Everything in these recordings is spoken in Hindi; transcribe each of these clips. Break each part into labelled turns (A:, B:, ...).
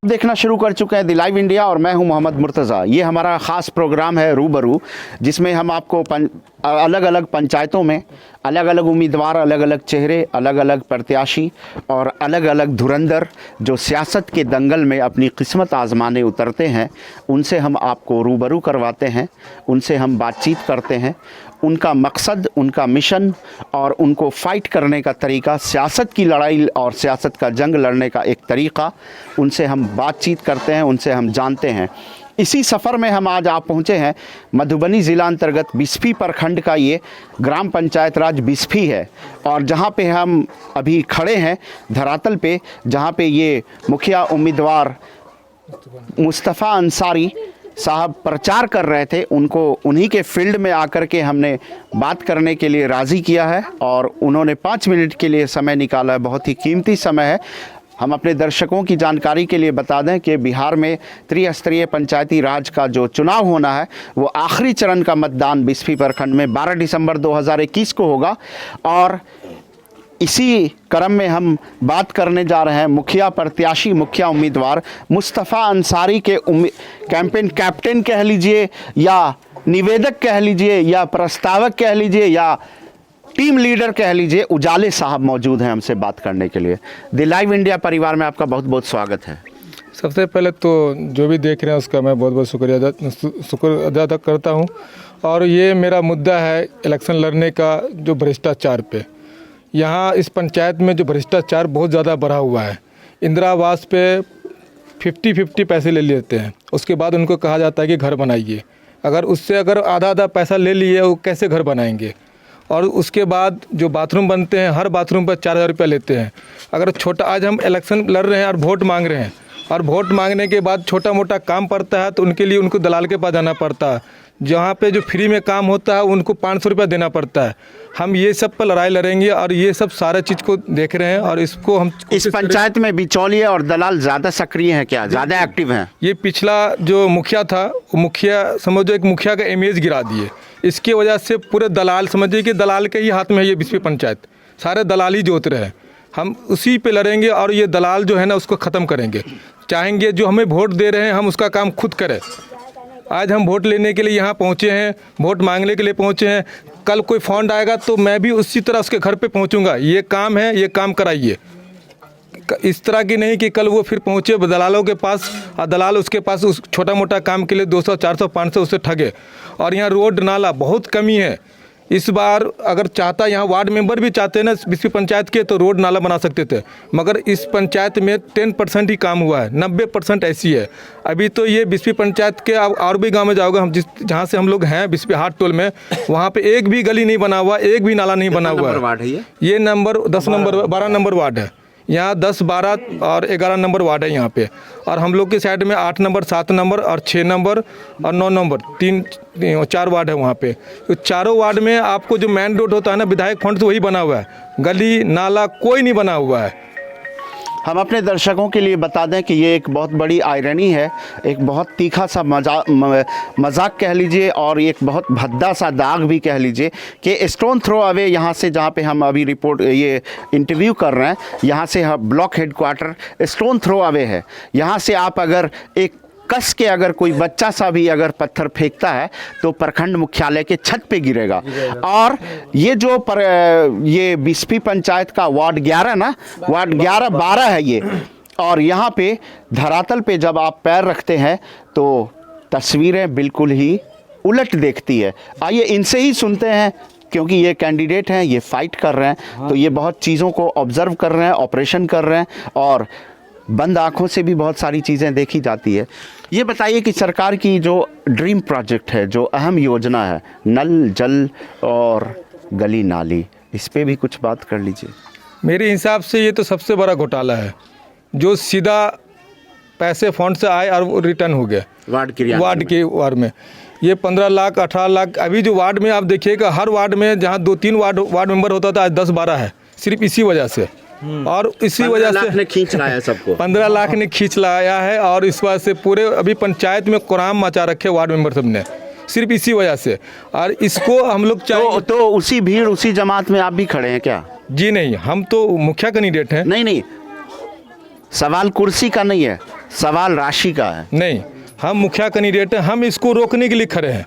A: देखना शुरू कर चुके हैं द लाइव इंडिया और मैं हूं मोहम्मद मुर्तज़ा। ये हमारा ख़ास प्रोग्राम है रूबरू, जिसमें हम आपको अलग अलग पंचायतों में अलग अलग उम्मीदवार, अलग अलग चेहरे, अलग अलग प्रत्याशी और अलग अलग धुरंधर जो सियासत के दंगल में अपनी किस्मत आजमाने उतरते हैं, उनसे हम आपको रूबरू करवाते हैं, उनसे हम बातचीत करते हैं। उनका मकसद, उनका मिशन और उनको फ़ाइट करने का तरीका, सियासत की लड़ाई और सियासत का जंग लड़ने का एक तरीक़ा, उनसे हम बातचीत करते हैं, उनसे हम जानते हैं। इसी सफ़र में हम आज आप पहुँचे हैं मधुबनी ज़िला अंतर्गत बिस्फी प्रखंड का ये ग्राम पंचायत राज बिस्फी है, और जहाँ पे हम अभी खड़े हैं धरातल पे, जहाँ पे ये मुखिया उम्मीदवार मुस्तफ़ा अंसारी साहब प्रचार कर रहे थे, उनको उन्हीं के फील्ड में आकर के हमने बात करने के लिए राज़ी किया है और उन्होंने 5 मिनट के लिए समय निकाला है। बहुत ही कीमती समय है। हम अपने दर्शकों की जानकारी के लिए बता दें कि बिहार में त्रिस्तरीय पंचायती राज का जो चुनाव होना है वो आखिरी चरण का मतदान बिस्फी प्रखंड में 12 दिसंबर 2021 को होगा, और इसी क्रम में हम बात करने जा रहे हैं मुखिया प्रत्याशी, मुखिया उम्मीदवार मुस्तफ़ा अंसारी के कैंपेन कैप्टन कह लीजिए, या निवेदक कह लीजिए, या प्रस्तावक कह लीजिए, या टीम लीडर कह लीजिए। उजाले साहब मौजूद हैं हमसे बात करने के लिए। द लाइव इंडिया परिवार में आपका बहुत बहुत स्वागत है।
B: सबसे पहले तो जो भी देख रहे हैं उसका मैं बहुत बहुत शुक्र अदा करता हूं। और ये मेरा मुद्दा है इलेक्शन लड़ने का, जो भ्रष्टाचार पे। यहाँ इस पंचायत में जो भ्रष्टाचार बहुत ज़्यादा बढ़ा हुआ है। इंदिरा आवास पे 50-50 पैसे ले लेते हैं, उसके बाद उनको कहा जाता है कि घर बनाइए। अगर आधा पैसा ले लिए, वो कैसे घर बनाएंगे? और उसके बाद जो बाथरूम बनते हैं, हर बाथरूम पर 4000 रुपये लेते हैं। अगर छोटा, आज हम इलेक्शन लड़ रहे हैं और वोट मांग रहे हैं, और वोट मांगने के बाद छोटा मोटा काम पड़ता है तो उनके लिए उनको दलाल के पास जाना पड़ता है। जहाँ पे जो फ्री में काम होता है उनको 500 रुपये देना पड़ता है। हम ये सब पर लड़ाई लड़ेंगे और ये सब सारा चीज़ को देख रहे हैं, और इसको हम
A: इस पंचायत में बिचौलिए और दलाल ज़्यादा सक्रिय हैं क्या, ज़्यादा एक्टिव हैं?
B: ये पिछला जो मुखिया था, वो मुखिया समझो एक मुखिया का इमेज गिरा दिए। इसकी वजह से पूरे दलाल, समझिए कि दलाल के ही हाथ में है ये बिस्फी पंचायत। सारे दलाल ही जोत रहे हैं। हम उसी पे लड़ेंगे और ये दलाल जो है ना उसको ख़त्म करेंगे। चाहेंगे जो हमें वोट दे रहे हैं हम उसका काम खुद करें। आज हम वोट लेने के लिए यहाँ पहुँचे हैं, वोट मांगने के लिए पहुँचे हैं। कल कोई फंड आएगा तो मैं भी उसी तरह उसके घर पे पहुँचूँगा। ये काम है, ये काम कराइए। इस तरह की नहीं कि कल वो फिर पहुँचे दलालों के पास और दलाल उसके पास उस छोटा मोटा काम के लिए 200, 400, 500 उससे ठगे। और यहाँ रोड नाला बहुत कमी है। इस बार अगर चाहता, यहाँ वार्ड मेंबर भी चाहते हैं ना बिस्फी पंचायत के, तो रोड नाला बना सकते थे, मगर इस पंचायत में 10% ही काम हुआ है, 90% ऐसी है। अभी तो ये बिस्फी पंचायत के और भी गांव में जाओगे, हम जहाँ से हम लोग हैं बिस्फी हाट टोल में, वहाँ पे एक भी गली नहीं बना हुआ, एक भी नाला नहीं बना हुआ है। ये नंबर 10 नंबर 12 नंबर वार्ड है। यहाँ 10, 12 और 11 नंबर वार्ड है यहाँ पे। और हम लोग के साइड में 8 नंबर, 7 नंबर और 6 नंबर और 9 नंबर 4 वार्ड है वहाँ पे। तो चारों वार्ड में आपको जो मेन रोड होता है ना, विधायक फंड से वही बना हुआ है। गली नाला कोई नहीं बना हुआ है।
A: हम अपने दर्शकों के लिए बता दें कि ये एक बहुत बड़ी आयरनी है, एक बहुत तीखा सा मजाक कह लीजिए, और एक बहुत भद्दा सा दाग भी कह लीजिए कि स्टोन थ्रो अवे यहाँ से, जहाँ पे हम अभी ये इंटरव्यू कर रहे हैं, यहाँ से block headquarter stone throw away है। यहाँ से आप अगर एक कस के अगर कोई बच्चा सा भी अगर पत्थर फेंकता है तो प्रखंड मुख्यालय के छत पे गिरेगा। और ये जो ये बिस्फी पंचायत का वार्ड 11 ना, वार्ड 11-12 है ये, और यहाँ पे धरातल पे जब आप पैर रखते हैं तो तस्वीरें बिल्कुल ही उलट देखती है। आइए इनसे ही सुनते हैं, क्योंकि ये कैंडिडेट हैं, ये फाइट कर रहे हैं, तो ये बहुत चीज़ों को ऑब्जर्व कर रहे हैं, ऑपरेशन कर रहे हैं, और बंद आँखों से भी बहुत सारी चीज़ें देखी जाती है। ये बताइए कि सरकार की जो ड्रीम प्रोजेक्ट है, जो अहम योजना है, नल जल और गली नाली, इस पे भी कुछ बात कर लीजिए।
B: मेरे हिसाब से ये तो सबसे बड़ा घोटाला है, जो सीधा पैसे फंड से आए और वो रिटर्न हो गए वार्ड में। ये 15 लाख 18 लाख, अभी जो वार्ड में आप देखिएगा, हर वार्ड में जहाँ 2-3 वार्ड मेंबर होता था, आज 10-12 है, सिर्फ इसी वजह से। और इसी वजह से
A: खींच लाया सबको, 15
B: लाख ने खींच लाया है। और इस वजह से पूरे अभी पंचायत में कोराम मचा रखे वार्ड मेंबर सब ने, सिर्फ इसी वजह से। और इसको हम लोग
A: तो उसी भीड़, उसी जमात में आप भी खड़े हैं क्या?
B: जी नहीं, हम तो मुखिया कैंडिडेट हैं।
A: नहीं, सवाल कुर्सी का नहीं है, सवाल राशि का है।
B: नहीं, हम मुखिया कैंडिडेट हैं, हम इसको रोकने के लिए खड़े हैं।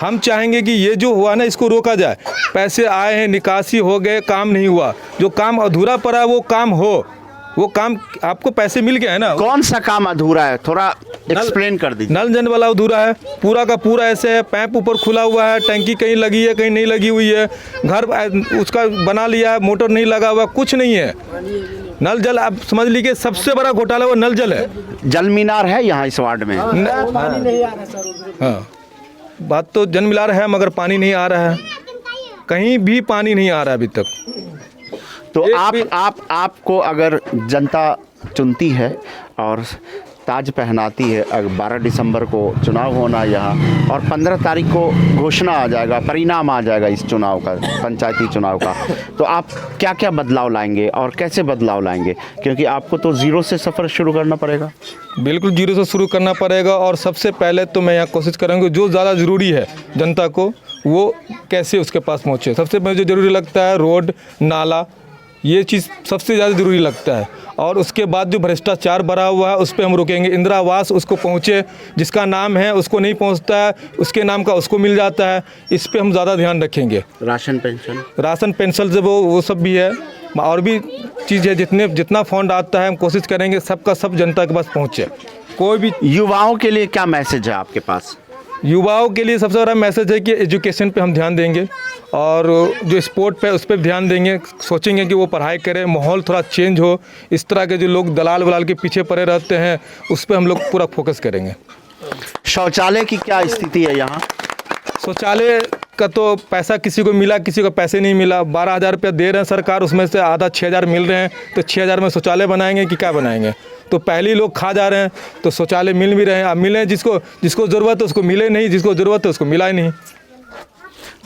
B: हम चाहेंगे कि ये जो हुआ ना इसको रोका जाए। पैसे आए हैं, निकासी हो गए, काम नहीं हुआ, जो काम अधूरा पड़ा है वो काम हो। वो काम आपको पैसे मिल गए हैं ना।
A: कौन सा काम अधूरा है, थोड़ा एक्सप्लेन कर दीजिए।
B: नल जल वाला अधूरा है, पूरा का पूरा ऐसे है, पैप ऊपर खुला हुआ है, टंकी कहीं लगी है कहीं नहीं लगी हुई है, घर उसका बना लिया है, मोटर नहीं लगा हुआ, कुछ नहीं है। नल जल आप समझ लीजिए सबसे बड़ा घोटाला वो नल जल है।
A: जल मीनार है यहाँ इस वार्ड में।
C: पानी नहीं आ रहा सर उधर।
B: हाँ, बात तो जल मिलार है मगर पानी नहीं आ रहा है, कहीं भी पानी नहीं आ रहा है अभी तक।
A: तो आपको अगर जनता चुनती है और ताज पहनाती है, अगर 12 दिसंबर को चुनाव होना यहाँ और 15 तारीख को घोषणा आ जाएगा, परिणाम आ जाएगा इस चुनाव का, पंचायती चुनाव का, तो आप क्या क्या बदलाव लाएंगे और कैसे बदलाव लाएंगे? क्योंकि आपको तो ज़ीरो से सफ़र शुरू करना पड़ेगा।
B: बिल्कुल जीरो से शुरू करना पड़ेगा। और सबसे पहले तो मैं यहाँ कोशिश करूँगी जो ज़्यादा ज़रूरी है जनता को वो कैसे उसके पास पहुँचे। सबसे पहले जो ज़रूरी लगता है रोड नाला, ये चीज़ सबसे ज़्यादा ज़रूरी लगता है। और उसके बाद जो भ्रष्टाचार भरा हुआ है उस पर हम रुकेंगे। इंदिरा आवास उसको पहुँचे, जिसका नाम है उसको नहीं पहुँचता है, उसके नाम का उसको मिल जाता है, इस पर हम ज़्यादा ध्यान रखेंगे।
A: राशन पेंशन
B: जब वो सब भी है, और भी चीज़ है, जितना फंड आता है हम कोशिश करेंगे सबका सब जनता के पास पहुँचे। कोई भी
A: युवाओं के लिए क्या मैसेज है आपके पास?
B: युवाओं के लिए सबसे बड़ा मैसेज है कि एजुकेशन पे हम ध्यान देंगे और जो स्पोर्ट पे उस पर ध्यान देंगे। सोचेंगे कि वो पढ़ाई करें, माहौल थोड़ा चेंज हो। इस तरह के जो लोग दलाल वलाल के पीछे पड़े रहते हैं उस पर हम लोग पूरा फोकस करेंगे।
A: शौचालय की क्या स्थिति है यहाँ?
B: शौचालय का तो पैसा किसी को मिला, किसी को पैसे नहीं मिला। 12,000 रुपया दे रहे हैं सरकार, उसमें से आधा 6,000 मिल रहे हैं, तो 6,000 में शौचालय बनाएंगे कि क्या बनाएंगे? तो पहले ही लोग खा जा रहे हैं, तो शौचालय मिल भी रहे हैं। अब मिले जिसको ज़रूरत है उसको मिले नहीं, जिसको ज़रूरत है उसको मिला ही नहीं।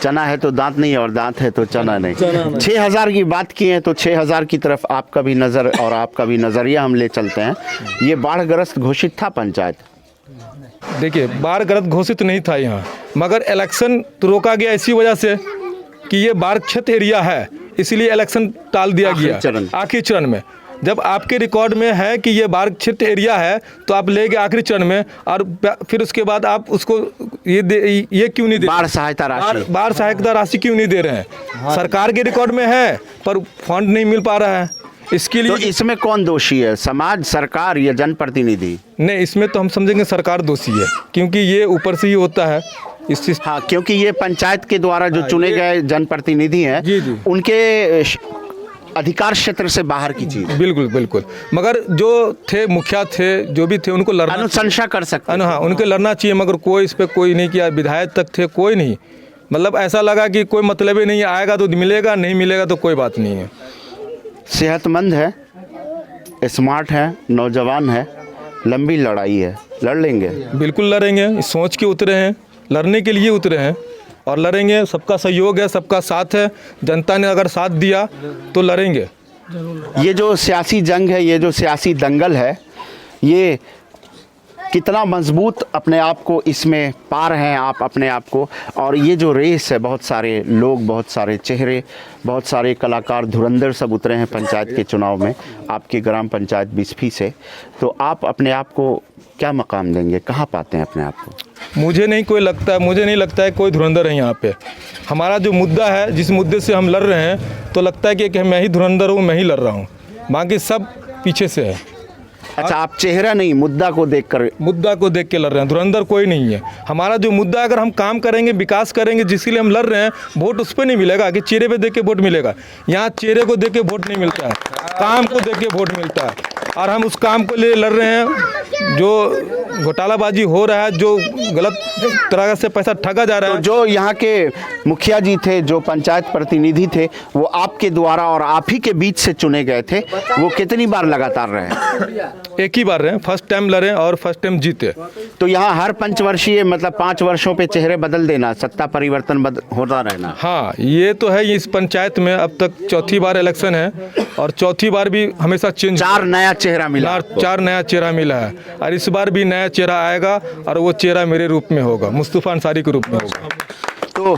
A: चना है तो दांत नहीं और दांत है तो चना नहीं। 6,000 की बात की है तो 6,000 की तरफ आपका भी नज़र और आपका भी नज़रिया हम ले चलते हैं। ये बाढ़ग्रस्त घोषित था पंचायत?
B: देखिए, बाढ़ग्रस्त घोषित नहीं था यहाँ, मगर इलेक्शन तो रोका गया इसी वजह से कि ये बाढ़ क्षेत्र एरिया है, इसलिए इलेक्शन टाल दिया गया आखिरी चरण में। जब आपके रिकॉर्ड में है कि ये बाढ़ क्षेत्र एरिया है तो आप ले गए आखिरी चरण में, और फिर उसके बाद आप उसको ये क्यों नहीं दे,
A: बाढ़ सहायता
B: राशि क्यों नहीं दे रहे हैं? सरकार के रिकॉर्ड में है पर फंड नहीं मिल पा रहा है। इसके लिए
A: तो इसमें कौन दोषी है, समाज, सरकार या जनप्रतिनिधि?
B: नहीं, इसमें तो हम समझेंगे सरकार दोषी है, क्योंकि ये ऊपर से ही होता है इस चीज।
A: हाँ, क्योंकि ये पंचायत के द्वारा जो चुने गए जनप्रतिनिधि हैं उनके अधिकार क्षेत्र से बाहर की चीज।
B: बिल्कुल बिल्कुल, मगर जो थे मुखिया थे जो भी थे उनको लड़ना,
A: अनुशंसा कर सकते,
B: हाँ उनको लड़ना चाहिए, मगर कोई इस पर कोई नहीं किया। विधायक तक थे, कोई नहीं, मतलब ऐसा लगा कि कोई मतलब ही नहीं, आएगा तो मिलेगा, नहीं मिलेगा तो कोई बात नहीं है।
A: सेहतमंद है, स्मार्ट है, नौजवान है, लंबी लड़ाई है, लड़ लेंगे?
B: बिल्कुल लड़ेंगे, सोच के उतरे हैं, लड़ने के लिए उतरे हैं और लड़ेंगे। सबका सहयोग है, सबका साथ है, जनता ने अगर साथ दिया तो लड़ेंगे।
A: ये जो सियासी जंग है, ये जो सियासी दंगल है, ये कितना मजबूत अपने आप को इसमें पा रहे हैं आप अपने आप को? और ये जो रेस है, बहुत सारे लोग, बहुत सारे चेहरे, बहुत सारे कलाकार, धुरंधर सब उतरे हैं पंचायत के चुनाव में आपकी ग्राम पंचायत बिस्फी से, तो आप अपने आप को क्या मकाम देंगे, कहाँ पाते हैं अपने आप को?
B: मुझे नहीं लगता है कोई धुरंधर है यहाँ पे। हमारा जो मुद्दा है, जिस मुद्दे से हम लड़ रहे हैं, तो लगता है कि मैं ही धुरंधर हूँ, मैं ही लड़ रहा हूँ, बाकी सब पीछे से है।
A: अच्छा, आप चेहरा नहीं, मुद्दा को देख
B: के लड़ रहे हैं, धुरंधर कोई नहीं है। हमारा जो मुद्दा है, अगर हम काम करेंगे, विकास करेंगे, जिसके लिए हम लड़ रहे हैं, वोट उस पर नहीं मिलेगा कि चेहरे पे देख के वोट मिलेगा। यहाँ चेहरे को देख के वोट नहीं मिलता है, काम को देख के वोट मिलता है। और हम उस काम को लिए लड़ रहे हैं जो घोटालाबाजी हो रहा है, जो गलत तरह से पैसा ठगा जा रहा है।
A: तो जो यहाँ के मुखिया जी थे, जो पंचायत प्रतिनिधि थे, वो आपके द्वारा और आप ही के बीच से चुने गए थे, वो कितनी बार लगातार रहे?
B: एक ही बार रहे, फर्स्ट टाइम लड़े और फर्स्ट टाइम जीते।
A: तो यहाँ हर पंचवर्षीय, मतलब 5 वर्षों पे चेहरे बदल देना, सत्ता परिवर्तन होता रहना?
B: हाँ, ये तो है। इस पंचायत में अब तक 4थी बार इलेक्शन है और 4थी बार भी हमेशा चेंज,
A: 4 नया चेहरा मिला,
B: 4 नया चेहरा मिला है। और इस बार भी नया चेहरा आएगा और वो चेहरा मेरे रूप में होगा, मुस्तफा अंसारी के रूप में होगा।
A: तो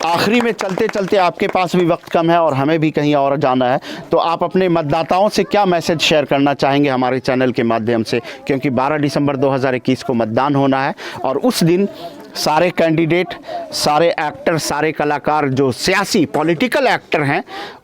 A: आखिरी में चलते चलते आपके पास भी वक्त कम है और हमें भी कहीं और जाना है, तो आप अपने मतदाताओं से क्या मैसेज शेयर करना चाहेंगे हमारे चैनल के माध्यम से, क्योंकि 12 दिसंबर 2021 को मतदान होना है और उस दिन सारे कैंडिडेट, सारे एक्टर, सारे कलाकार जो सियासी पॉलिटिकल एक्टर हैं,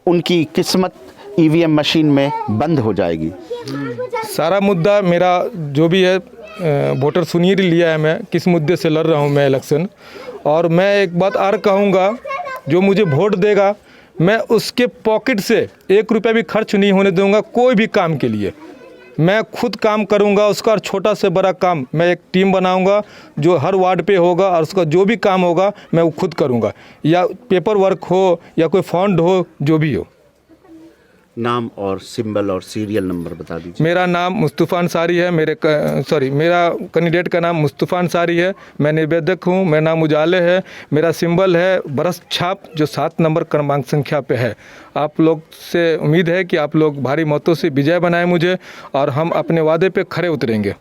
A: उनकी किस्मत ईवीएम मशीन में बंद हो जाएगी।
B: सारा मुद्दा मेरा जो भी है, वोटर सुनिए लिया है मैं किस मुद्दे से लड़ रहा हूँ मैं इलेक्शन। और मैं एक बात और कहूँगा, जो मुझे वोट देगा मैं उसके पॉकेट से 1 रुपया भी खर्च नहीं होने दूंगा कोई भी काम के लिए। मैं खुद काम करूंगा उसका, और छोटा से बड़ा काम मैं एक टीम बनाऊंगा जो हर वार्ड पे होगा, और उसका जो भी काम होगा मैं वो खुद करूंगा, या पेपर वर्क हो या कोई फंड हो, जो भी हो।
A: नाम और सिंबल और सीरियल नंबर बता दीजिए।
B: मेरा नाम मुस्तफ़ा अंसारी है, मेरा कैंडिडेट का नाम मुस्तफ़ा अंसारी है। मैं निवेदक हूँ, मेरा नाम उजाले है। मेरा सिंबल है बरस छाप, जो 7 नंबर क्रमांक संख्या पे है। आप लोग से उम्मीद है कि आप लोग भारी मतों से विजय बनाएं मुझे, और हम अपने वादे पे खरे उतरेंगे।